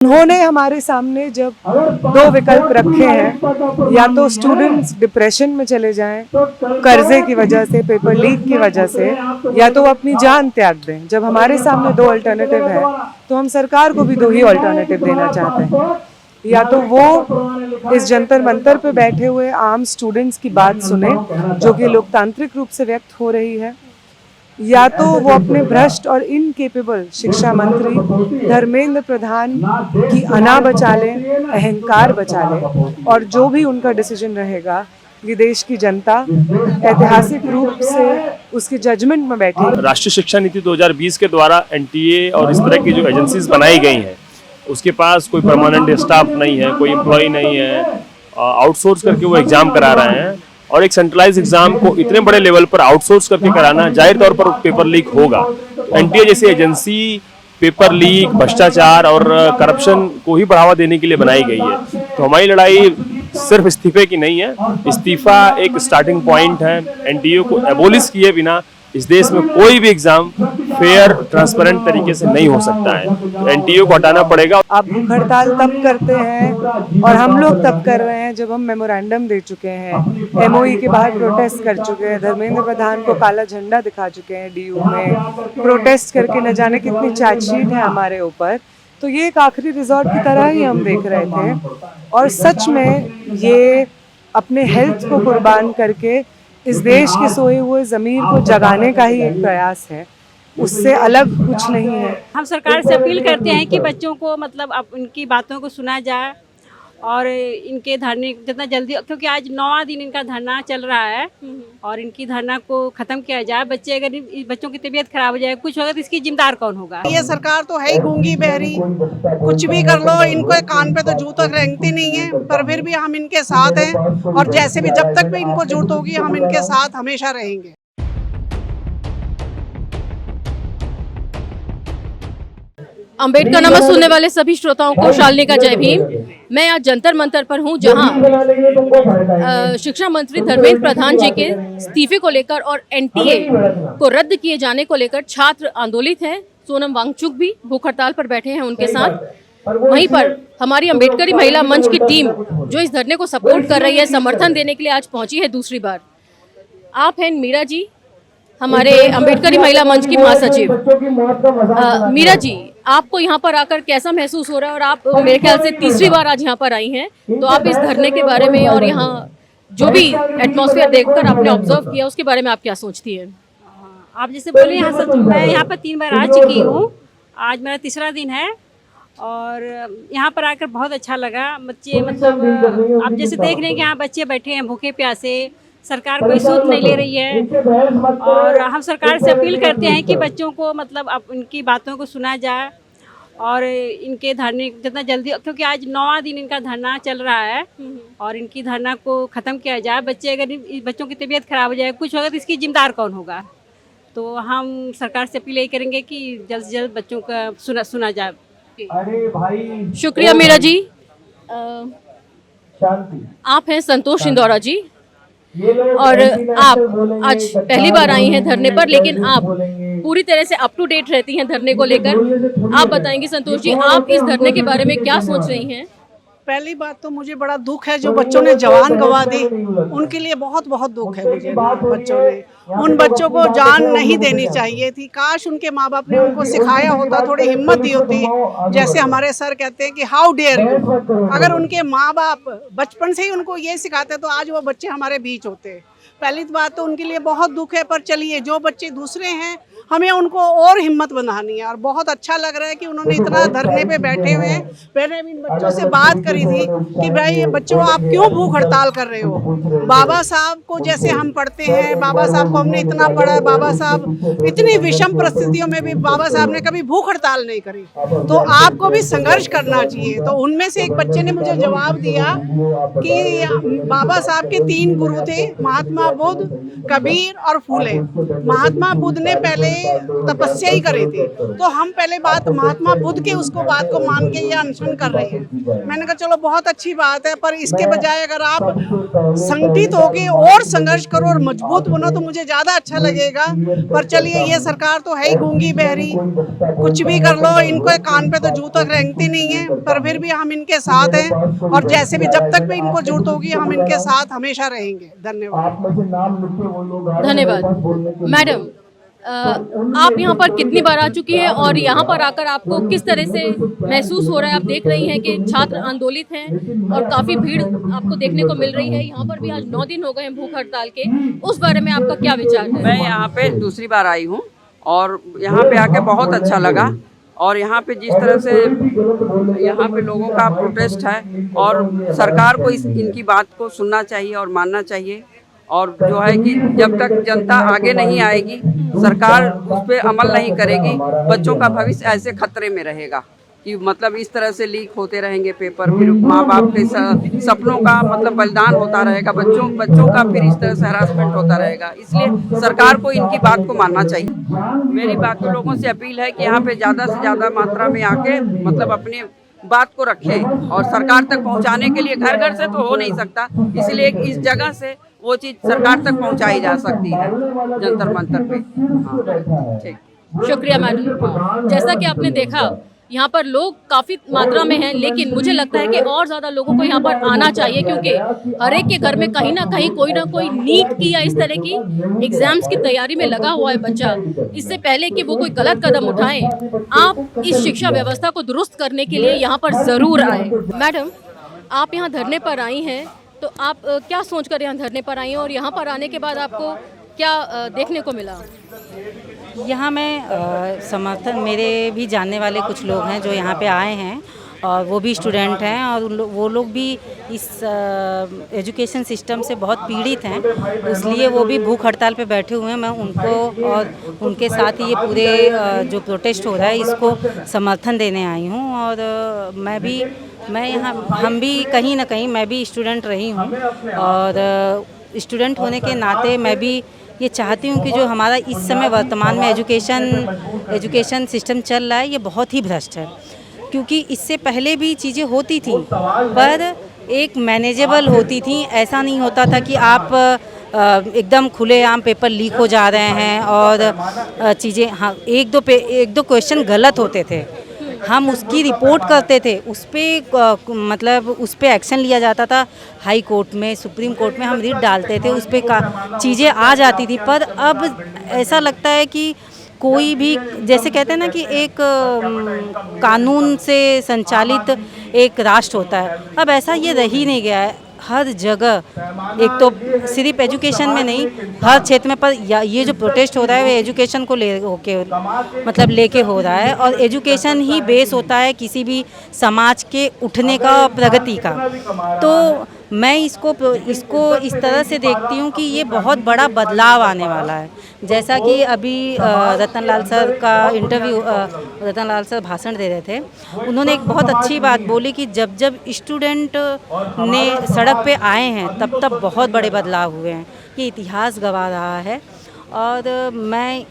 उन्होंने हमारे सामने जब दो विकल्प रखे हैं, या तो स्टूडेंट्स डिप्रेशन में चले जाएं कर्जे की वजह से, पेपर लीक की वजह से, या तो वो अपनी जान त्याग दें। जब हमारे सामने दो अल्टरनेटिव है तो हम सरकार को भी दो ही अल्टरनेटिव देना चाहते हैं। या तो वो इस जंतर मंतर पे बैठे हुए आम स्टूडेंट्स की बात सुने जो कि लोकतांत्रिक रूप से व्यक्त हो रही है, या तो वो अपने भ्रष्ट और इनकेपेबल शिक्षा मंत्री धर्मेंद्र प्रधान की अना बचा लें, अहंकार बचा लें, और जो भी उनका डिसीजन रहेगा ये देश की जनता ऐतिहासिक रूप से उसके जजमेंट में बैठेगी। राष्ट्रीय शिक्षा नीति 2020 के द्वारा एनटीए और इस तरह की जो एजेंसीज बनाई गई हैं उसके पास कोई परमानेंट स्टाफ नहीं है, कोई एम्प्लॉय नहीं है, आउटसोर्स करके वो एग्जाम करा रहे हैं। और एक सेंट्रलाइज एग्जाम को इतने बड़े लेवल पर आउटसोर्स करके कराना, जाहिर तौर पर पेपर लीक होगा। एनटीए जैसी एजेंसी पेपर लीक, भ्रष्टाचार और करप्शन को ही बढ़ावा देने के लिए बनाई गई है। तो हमारी लड़ाई सिर्फ इस्तीफे की नहीं है, इस्तीफा एक स्टार्टिंग पॉइंट है। एनटीए को एबोलिश किए बिना इस देश में कोई भी एग्जाम फेयर ट्रांसपेरेंट तरीके से नहीं हो सकता है। तो एनटीए को हटाना पड़ेगा। आप भूख हड़ताल तब करते हैं और हम लोग तब कर रहे हैं जब हम मेमोरेंडम दे चुके हैं, एमओई के बाहर प्रोटेस्ट कर चुके हैं, धर्मेंद्र प्रधान को काला झंडा दिखा चुके हैं डीयू में, प्रोटेस्ट करके न जाने कितनी चार्जशीट है हमारे ऊपर। तो ये एक आखिरी रिजॉर्ट की तरह ही हम देख रहे थे, और सच में ये अपने हेल्थ को कुर्बान करके इस देश के सोए हुए ज़मीर को जगाने का ही एक प्रयास है, उससे अलग कुछ नहीं है। हम सरकार से अपील करते हैं कि बच्चों को मतलब अब उनकी बातों को सुना जाए और इनके धरने जितना जल्दी, क्योंकि आज 9वां दिन इनका धरना चल रहा है, और इनकी धरना को ख़त्म किया जाए। बच्चों की तबीयत खराब हो जाए, कुछ होगा तो इसकी जिम्मेदार कौन होगा? ये सरकार तो है ही गूंगी बहरी, कुछ भी कर लो इनको कान पे तो जू तक रेंगती नहीं है। पर फिर भी हम इनके साथ हैं, और जैसे भी जब तक भी इनको जरूरत होगी हम इनके साथ हमेशा रहेंगे। अंबेडकर नमः सुनने वाले सभी श्रोताओं को शालिनी का जय भीम। मैं आज जंतर मंतर पर हूं, जहां शिक्षा मंत्री धर्मेंद्र प्रधान जी के इस्तीफे को लेकर और एनटीए को रद्द किए जाने को लेकर छात्र आंदोलित हैं। सोनम वांगचुक भी भूख हड़ताल पर बैठे हैं उनके साथ। वहीं पर हमारी अंबेडकरी महिला मंच की टीम जो इस धरने को सपोर्ट कर रही है, समर्थन देने के लिए आज पहुंची है दूसरी बार। आप हैं मीरा जी, हमारे अंबेडकरी महिला मंच की महासचिव। मीरा जी, आपको यहाँ पर आकर कैसा महसूस हो रहा है? और आप मेरे ख्याल से तीसरी बार आज यहाँ पर आई हैं, तो आप इस धरने के बारे में और यहाँ जो भी एटमॉस्फेयर देखकर आपने ऑब्जर्व किया उसके बारे में आप क्या सोचती हैं? आप जैसे बोले, यहाँ सच मैं यहाँ पर 3 बार आ चुकी हूँ, आज मेरा तीसरा दिन है, और यहाँ पर आकर बहुत अच्छा लगा। बच्चे मतलब आप जैसे देख रहे हैं कि यहाँ बच्चे बैठे हैं भूखे प्यासे, सरकार कोई सूद नहीं ले रही है, और हम सरकार से अपील करते हैं कि बच्चों को मतलब अब उनकी बातों को सुना जाए और इनके धरने जितना जल्दी, क्योंकि आज 9वां दिन इनका धरना चल रहा है, और इनकी धरना को ख़त्म किया जाए। बच्चों की तबीयत खराब हो जाए, कुछ होगा तो इसकी जिम्मेदार कौन होगा? तो हम सरकार से अपील यही करेंगे कि जल्द से जल्द बच्चों का सुना जाए। शुक्रिया मीरा जी। आप हैं संतोष इंदौरा जी, और आप आज पहली बार आई हैं धरने पर, लेकिन आप पूरी तरह से अप टू डेट रहती हैं धरने को लेकर। आप बताएंगे संतोष जी, आप इस धरने के बारे में क्या सोच रही हैं? पहली बात तो मुझे बड़ा दुख है जो बच्चों ने जवान गंवा दी, उनके लिए बहुत बहुत दुख है मुझे। बच्चों ने, उन बच्चों को जान नहीं देनी चाहिए थी। काश उनके माँ बाप ने उनको सिखाया होता, थोड़ी हिम्मत दी होती। जैसे हमारे सर कहते हैं कि हाउ डेयर यू, अगर उनके माँ बाप बचपन से ही उनको ये सिखाते तो आज वो बच्चे हमारे बीच होते। पहली बात तो उनके लिए बहुत दुख है। पर चलिए, जो बच्चे दूसरे हैं हमें उनको और हिम्मत बनानी है, और बहुत अच्छा लग रहा है कि उन्होंने इतना धरने पे बैठे हुए हैं। मैंने इन बच्चों से बात करी थी कि भाई बच्चों, आप क्यों भूख हड़ताल कर रहे हो? बाबा साहब को जैसे हम पढ़ते हैं, बाबा साहब को हमने इतना पढ़ा, बाबा साहब इतनी विषम परिस्थितियों में भी बाबा साहब ने कभी भूख हड़ताल नहीं करी, तो आपको भी संघर्ष करना चाहिए। तो उनमें से एक बच्चे ने मुझे जवाब दिया कि बाबा साहब के 3 गुरु थे, महात्मा बुद्ध, कबीर और फूले। महात्मा बुद्ध ने पहले लिए तपस्या ही करी थी। तो हम पहले बात महात्मा बुद्ध की उसको बात को मान के ये अनशन कर रहे हैं। मैंने कहा चलो बहुत अच्छी बात है, पर इसके बजाय अगर आप संगठित होके और संघर्ष करो और मजबूत बनो तो मुझे ज़्यादा अच्छा लगेगा। पर चलिए, ये सरकार तो है ही गूंगी बहरी, कुछ भी कर लो, इनको कान पे तो जू तक रेंगती नहीं है। पर फिर भी हम इनके साथ हैं और जैसे भी जब तक भी इनको जरूरत होगी हम इनके साथ हमेशा रहेंगे। धन्यवाद। धन्यवाद। मैडम, आप यहाँ पर कितनी बार आ चुकी हैं और यहाँ पर आकर आपको किस तरह से महसूस हो रहा है? आप देख रही हैं कि छात्र आंदोलित हैं और काफ़ी भीड़ आपको देखने को मिल रही है। यहाँ पर भी आज 9 दिन हो गए हैं भूख हड़ताल के, उस बारे में आपका क्या विचार है? मैं यहाँ पे दूसरी बार आई हूँ और यहाँ पे आके बहुत अच्छा लगा। और यहाँ पे जिस तरह से यहाँ पे लोगों का प्रोटेस्ट है और सरकार को इनकी बात को सुनना चाहिए और मानना चाहिए। और जो है कि जब तक जनता आगे नहीं आएगी, सरकार उस पर अमल नहीं करेगी, बच्चों का भविष्य ऐसे खतरे में रहेगा कि मतलब इस तरह से लीक होते रहेंगे पेपर, फिर माँ बाप के सपनों का मतलब बलिदान होता रहेगा, बच्चों का फिर इस तरह से हरासमेंट होता रहेगा। इसलिए सरकार को इनकी बात को मानना चाहिए। मेरी बाकी लोगों से अपील है कि यहाँ पे ज़्यादा से ज़्यादा मात्रा में आके मतलब अपने बात को रखें और सरकार तक पहुँचाने के लिए घर घर से तो हो नहीं सकता, इसलिए इस जगह से वो चीज़ सरकार तक पहुँचाई जा सकती है, जंतर मंतर पे। हाँ, ठीक। शुक्रिया मैडम। जैसा कि आपने देखा, यहाँ पर लोग काफ़ी मात्रा में हैं, लेकिन मुझे लगता है कि और ज़्यादा लोगों को यहाँ पर आना चाहिए, क्योंकि हर एक के घर में कहीं ना कोई नीट की या इस तरह की एग्जाम्स की तैयारी में लगा हुआ है बच्चा। इससे पहले कि वो कोई गलत कदम उठाएं, आप इस शिक्षा व्यवस्था को दुरुस्त करने के लिए यहाँ पर ज़रूर आए। मैडम, आप यहाँ धरने पर आई हैं, तो आप क्या सोच कर यहाँ धरने पर आई हैं और यहाँ पर आने के बाद आपको क्या देखने को मिला? यहाँ मैं समर्थन, मेरे भी जानने वाले कुछ लोग हैं जो यहाँ पे आए हैं और वो भी स्टूडेंट हैं और वो लोग भी इस एजुकेशन सिस्टम से बहुत पीड़ित हैं, इसलिए वो भी भूख हड़ताल पे बैठे हुए हैं। मैं उनको और उनके साथ ही ये पूरे जो प्रोटेस्ट हो रहा है इसको समर्थन देने आई हूँ। और मैं यहाँ, हम भी कहीं ना कहीं, मैं भी स्टूडेंट रही हूँ और स्टूडेंट होने के नाते मैं भी ये चाहती हूँ कि जो हमारा इस समय वर्तमान में एजुकेशन सिस्टम चल रहा है ये बहुत ही भ्रष्ट है, क्योंकि इससे पहले भी चीज़ें होती थी पर एक मैनेजेबल होती थी। ऐसा नहीं होता था कि आप एकदम खुलेआम पेपर लीक हो जा रहे हैं और चीज़ें, हाँ, एक दो क्वेश्चन गलत होते थे, हम उसकी रिपोर्ट करते थे, उस पर मतलब उस पर एक्शन लिया जाता था। हाई कोर्ट में, सुप्रीम कोर्ट में हम रिट डालते थे, उस पर चीज़ें आ जाती थी। पर अब ऐसा लगता है कि कोई भी, जैसे कहते हैं ना कि एक कानून से संचालित एक राष्ट्र होता है, अब ऐसा ये रह ही नहीं गया है। हर जगह, एक तो सिर्फ एजुकेशन में नहीं, हर क्षेत्र में, पर ये जो प्रोटेस्ट हो रहा है वो एजुकेशन को लेके हो रहा है। और एजुकेशन ही बेस होता है किसी भी समाज के उठने का, प्रगति का। तो मैं इसको इस तरह से देखती हूँ कि ये बहुत बड़ा बदलाव आने वाला है। जैसा कि अभी रतन लाल सर का इंटरव्यू, रतन लाल सर भाषण दे रहे थे, उन्होंने एक बहुत अच्छी बात बोली कि जब स्टूडेंट ने सड़क पे आए हैं तब बहुत बड़े बदलाव हुए हैं, ये इतिहास गवा रहा है। और मैं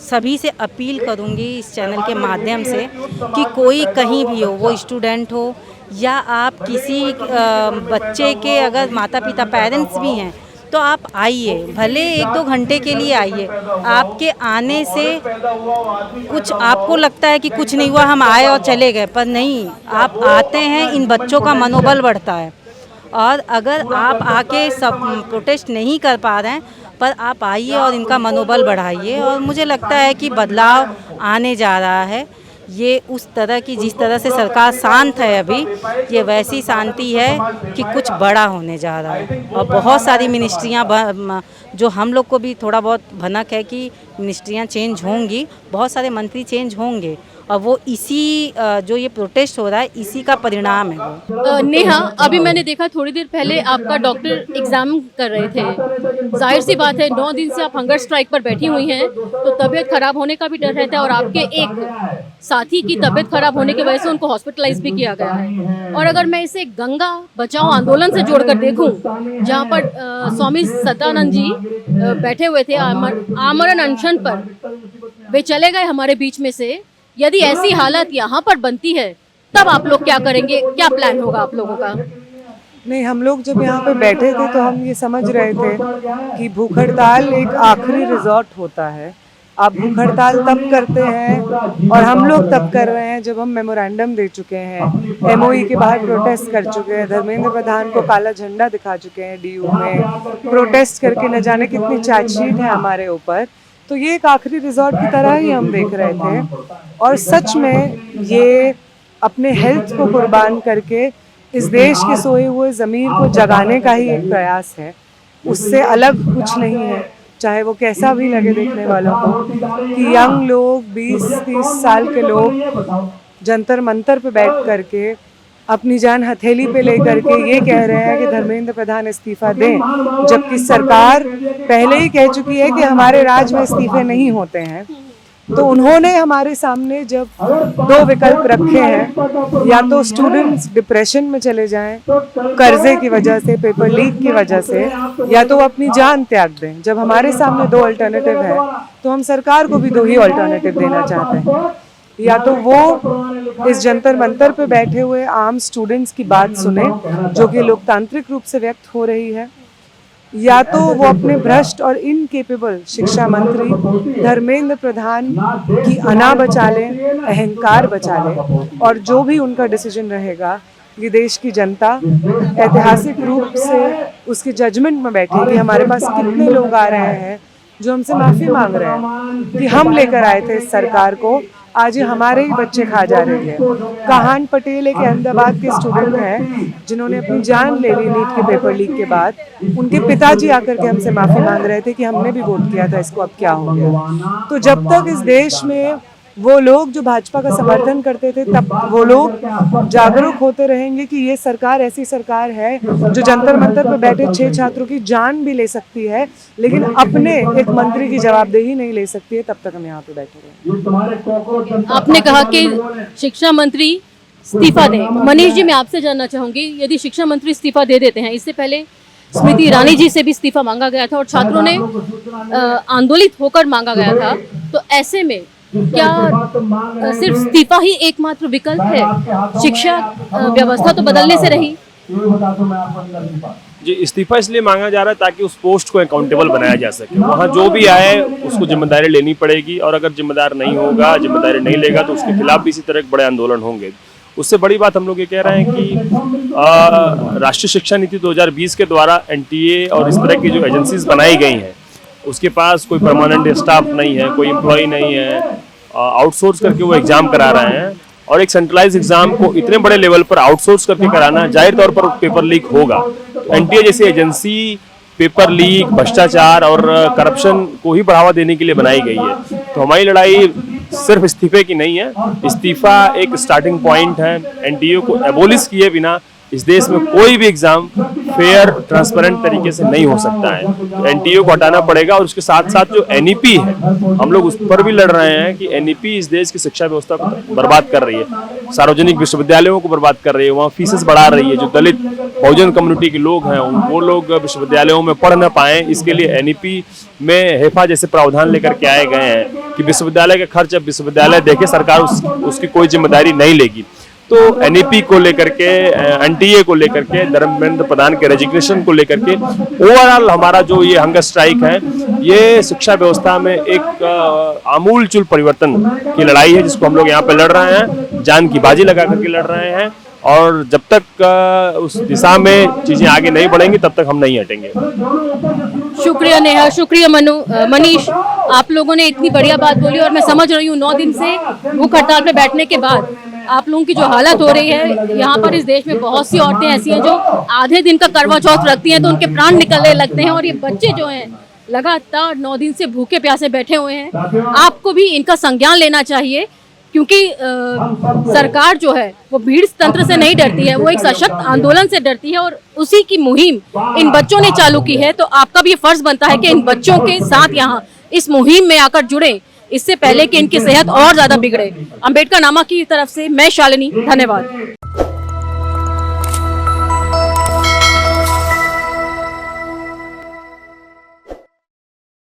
सभी से अपील करूंगी इस चैनल के माध्यम से कि कोई कहीं भी हो, वो स्टूडेंट हो या आप किसी बच्चे के अगर माता पिता पेरेंट्स भी हैं तो आप आइए, भले 1-2 घंटे के लिए आइए। आपके आने से कुछ आपको लगता है कि कुछ नहीं हुआ, हम आए और चले गए, पर नहीं, आप आते हैं, इन बच्चों का मनोबल बढ़ता है। और अगर आप आके सब प्रोटेस्ट नहीं कर पा रहे हैं, पर आप आइए और इनका मनोबल बढ़ाइए। और मुझे लगता है कि बदलाव आने जा रहा है। ये उस तरह की, जिस तरह से सरकार शांत है अभी, ये वैसी शांति है कि कुछ बड़ा होने जा रहा है। और बहुत सारी मिनिस्ट्रियां, जो हम लोग को भी थोड़ा बहुत भनक है कि मिनिस्ट्रियां चेंज होंगी, बहुत सारे मंत्री चेंज होंगे, और वो इसी जो ये प्रोटेस्ट हो रहा है इसी का परिणाम है वो। नेहा, अभी मैंने देखा थोड़ी देर पहले आपका डॉक्टर एग्जाम कर रहे थे। जाहिर सी बात है 9 दिन से आप हंगर स्ट्राइक पर बैठी हुई हैं, तो तबीयत खराब होने का भी डर रहता है। और आपके एक साथी की तबीयत खराब होने की वजह से उनको हॉस्पिटलाइज भी किया गया है। और अगर मैं इसे गंगा बचाओ आंदोलन से जोड़कर देखूं, जहां पर स्वामी सत्यानंद जी बैठे हुए थे आमरण अनशन पर, वे चले गए हमारे बीच में से। यदि ऐसी हालत यहाँ पर बनती है तब आप लोग क्या करेंगे, क्या प्लान होगा आप लोगों का? नहीं, हम लोग जब यहाँ पे बैठे थे तो हम ये समझ रहे थे कि भूख हड़ताल एक आखिरी रिजॉर्ट होता है। आप भूख हड़ताल तब करते हैं और हम लोग तब कर रहे हैं जब हम मेमोरेंडम दे चुके हैं, एमओई के बाहर प्रोटेस्ट कर चुके हैं, धर्मेंद्र प्रधान को काला झंडा दिखा चुके हैं डीयू में, प्रोटेस्ट करके न जाने कितनी चार्जशीट है हमारे ऊपर। तो ये एक आखिरी रिजॉर्ट की तरह ही हम देख रहे थे और सच में ये अपने हेल्थ को कुर्बान करके इस देश के सोए हुए ज़मीर को जगाने का ही एक प्रयास है, उससे अलग कुछ नहीं है। चाहे वो कैसा भी लगे देखने वालों को कि यंग लोग 20-30 साल के लोग जंतर मंतर पे बैठ करके अपनी जान हथेली पे लेकर के ये कह रहे हैं कि धर्मेंद्र प्रधान इस्तीफा दें, जबकि सरकार पहले ही कह चुकी है कि हमारे राज्य में इस्तीफे नहीं होते हैं। तो उन्होंने हमारे सामने जब 2 विकल्प रखे हैं, या तो स्टूडेंट्स डिप्रेशन में चले जाएं कर्जे की वजह से, पेपर लीक की वजह से, या तो वो अपनी जान त्याग दें। जब हमारे सामने 2 अल्टरनेटिव है तो हम सरकार को भी 2 ही अल्टरनेटिव देना चाहते हैं। या तो वो इस जंतर मंतर पे बैठे हुए आम स्टूडेंट्स की बात सुने जो कि लोकतांत्रिक रूप से व्यक्त हो रही है, या तो वो अपने भ्रष्ट और इनकेपेबल शिक्षा मंत्री धर्मेंद्र प्रधान की अना बचा लें, अहंकार बचा लें, और जो भी उनका डिसीजन रहेगा ये देश की जनता ऐतिहासिक रूप से उसके जजमेंट में बैठेगी। हमारे पास कितने लोग आ रहे हैं जो हमसे माफ़ी मांग रहे हैं कि हम लेकर आए थे इस सरकार को, आज ये हमारे ही बच्चे खा जा रहे हैं। कहान पटेल एक अहमदाबाद के स्टूडेंट हैं जिन्होंने अपनी जान ले ली नीट के पेपर लीक के बाद। उनके पिताजी आकर के हमसे माफ़ी मांग रहे थे कि हमने भी वोट किया था, इसको अब क्या हो गया। तो जब तक इस देश में वो लोग जो भाजपा का समर्थन करते थे तब वो लोग जागरूक होते रहेंगे कि ये सरकार ऐसी सरकार है जो जंतर मंतर पर बैठे 6 छात्रों की जान भी ले सकती है लेकिन अपने एक मंत्री की जवाबदेही नहीं ले सकती है, तब तक हम यहाँ पे बैठे रहेंगे। आपने कहा कि शिक्षा मंत्री इस्तीफा दें। मनीष जी, मैं आपसे जानना चाहूंगी, यदि शिक्षा मंत्री इस्तीफा दे देते हैं, इससे पहले स्मृति ईरानी जी से भी इस्तीफा मांगा गया था और छात्रों ने आंदोलित होकर मांगा गया था, तो ऐसे में क्या सिर्फ इस्तीफा ही एकमात्र विकल्प है? शिक्षा व्यवस्था तो बदलने से रही। जी, इस्तीफा इसलिए मांगा जा रहा है ताकि उस पोस्ट को अकाउंटेबल बनाया जा सके। वहाँ जो भी आए उसको जिम्मेदारी लेनी पड़ेगी और अगर जिम्मेदार नहीं होगा, जिम्मेदारी नहीं लेगा तो उसके खिलाफ भी इसी तरह के बड़े आंदोलन होंगे। उससे बड़ी बात हम लोग ये कह रहे हैं कि राष्ट्रीय शिक्षा नीति 2020 के द्वारा एनटीए और इस तरह की जो एजेंसीज बनाई गई हैं उसके पास कोई परमानेंट स्टाफ नहीं है, कोई एम्प्लॉय नहीं है, आउटसोर्स करके वो एग्ज़ाम करा रहे हैं और एक सेंट्रलाइज एग्जाम को इतने बड़े लेवल पर आउटसोर्स करके कराना, जाहिर तौर पर पेपर लीक होगा। तो एनटीए जैसी एजेंसी पेपर लीक, भ्रष्टाचार और करप्शन को ही बढ़ावा देने के लिए बनाई गई है। तो हमारी लड़ाई सिर्फ इस्तीफे की नहीं है, इस्तीफा एक स्टार्टिंग पॉइंट है। एनटीए को एबोलिश किए बिना इस देश में कोई भी एग्जाम फेयर ट्रांसपेरेंट तरीके से नहीं हो सकता है। तो एनटीए को हटाना पड़ेगा और उसके साथ साथ जो एनईपी है हम लोग उस पर भी लड़ रहे हैं कि एनईपी इस देश की शिक्षा व्यवस्था को बर्बाद कर रही है, सार्वजनिक विश्वविद्यालयों को बर्बाद कर रही है, वहाँ फीसेस बढ़ा रही है। जो दलित बहुजन कम्युनिटी के लोग हैं वो लोग विश्वविद्यालयों में पढ़ न पाएँ, इसके लिए एनईपी में हेफा जैसे प्रावधान लेकर के आए गए हैं कि विश्वविद्यालय का खर्च अब विश्वविद्यालय देखे, सरकार उसकी कोई जिम्मेदारी नहीं लेगी। तो एनईपी को लेकर के, एनटीए को लेकर के, धर्मेंद्र प्रधान के रेजिग्नेशन को लेकर के ओवरऑल हमारा जो ये हंगर स्ट्राइक है ये शिक्षा व्यवस्था में एक आमूलचूल परिवर्तन की लड़ाई है जिसको हम लोग यहाँ पे लड़ रहे हैं, जान की बाजी लगा करके लड़ रहे हैं और जब तक उस दिशा में चीजें आगे नहीं बढ़ेंगी तब तक हम नहीं हटेंगे। शुक्रिया नेहा, शुक्रिया मनीष, आप लोगों ने इतनी बढ़िया बात बोली और मैं समझ रही हूँ 9 दिन से भूख हड़ताल पे बैठने के बाद आप लोगों की जो हालत हो रही है। यहाँ पर इस देश में बहुत सी औरतें ऐसी हैं जो आधे दिन का करवा चौथ रखती हैं तो उनके प्राण निकलने लगते हैं और ये बच्चे जो हैं लगातार 9 दिन से भूखे प्यासे बैठे हुए हैं। आपको भी इनका संज्ञान लेना चाहिए क्योंकि सरकार जो है वो भीड़ तंत्र से नहीं डरती है, वो एक सशक्त आंदोलन से डरती है और उसी की मुहिम इन बच्चों ने चालू की है। तो आपका भी ये फर्ज बनता है कि इन बच्चों के साथ यहाँ इस मुहिम में आकर जुड़े, इससे पहले कि इनकी सेहत और ज्यादा बिगड़े। अंबेडकर नामा की तरफ से मैं शालिनी, धन्यवाद।